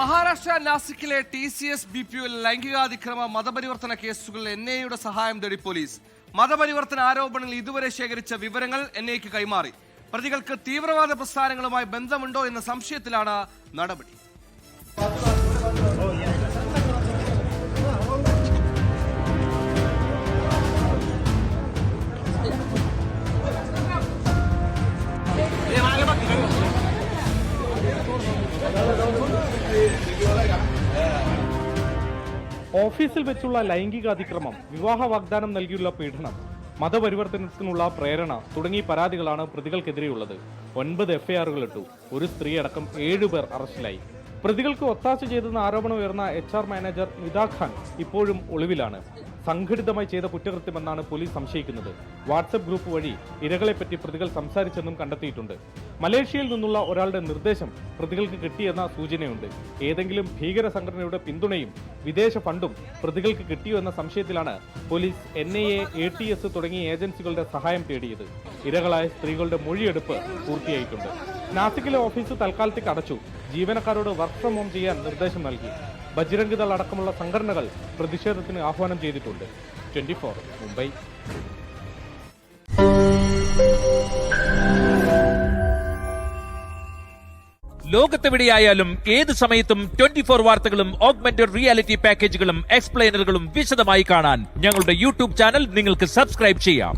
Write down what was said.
Maharashtra നാസിക്കിലെ TCS BPOയിൽ ലൈംഗികാതിക്രമ മതപരിവർത്തന കേസുകളിൽ NIAയുടെ സഹായം തേടി പോലീസ്. മതപരിവർത്തന ആരോപണങ്ങളിൽ ഇതുവരെ ശേഖരിച്ച വിവരങ്ങൾ NIAയ്ക്ക് കൈമാറി. പ്രതികൾക്ക് തീവ്രവാദ പ്രസ്ഥാനങ്ങളുമായി ബന്ധമുണ്ടോ എന്ന സംശയത്തിലാണ് നടപടി. ഓഫീസിൽ വെച്ചുള്ള ലൈംഗിക അതിക്രമം, വിവാഹ വാഗ്ദാനം നൽകിയുള്ള പീഡനം, മതപരിവർത്തനത്തിനുള്ള പ്രേരണ തുടങ്ങിയ പരാതികളാണ് പ്രതികൾക്കെതിരെയുള്ളത്. 9 FIRകൾ ഇട്ടു. ഒരു സ്ത്രീ അടക്കം 7 പേർ അറസ്റ്റിലായി. പ്രതികൾക്ക് ഒത്താശ ചെയ്തെന്ന ആരോപണം ഉയർന്ന HR മാനേജർ നിദാ ഖാൻ ഇപ്പോഴും ഒളിവിലാണ്. സംഘടിതമായി ചെയ്ത കുറ്റകൃത്യമെന്നാണ് പോലീസ് സംശയിക്കുന്നത്. വാട്സ്ആപ്പ് ഗ്രൂപ്പ് വഴി ഇരകളെപ്പറ്റി പ്രതികൾ സംസാരിച്ചെന്നും കണ്ടെത്തിയിട്ടുണ്ട്. മലേഷ്യയിൽ നിന്നുള്ള ഒരാളുടെ നിർദ്ദേശം പ്രതികൾക്ക് കിട്ടിയെന്ന സൂചനയുണ്ട്. ഏതെങ്കിലും ഭീകര സംഘടനയുടെ പിന്തുണയും വിദേശ ഫണ്ടും പ്രതികൾക്ക് കിട്ടിയോ എന്ന സംശയത്തിലാണ് പോലീസ് NIA, ATS തുടങ്ങിയ ഏജൻസികളുടെ സഹായം തേടിയത്. ഇരകളായ സ്ത്രീകളുടെ മൊഴിയെടുപ്പ് പൂർത്തിയായിട്ടുണ്ട്. നാസിക്കിലെ ഓഫീസ് തൽക്കാലത്തേക്ക് അടച്ചു. ജീവനക്കാരോട് വർക്ക് ഫ്രം ഹോം ചെയ്യാൻ നിർദ്ദേശം നൽകി. ബജ്രംഗ് ദൾ അടക്കമുള്ള സംഘടനകൾ പ്രതിഷേധത്തിന് ആഹ്വാനം ചെയ്തിട്ടുണ്ട്. 24 മുംബൈ. ലോകത്തെവിടെയായാലും ഏത് സമയത്തും 24 വാർത്തകളും ഓഗ്മെന്റഡ് റിയാലിറ്റി പാക്കേജുകളും എക്സ്പ്ലെയിനറുകളും വിശദമായി കാണാൻ ഞങ്ങളുടെ YouTube ചാനൽ നിങ്ങൾക്ക് സബ്സ്ക്രൈബ് ചെയ്യാം.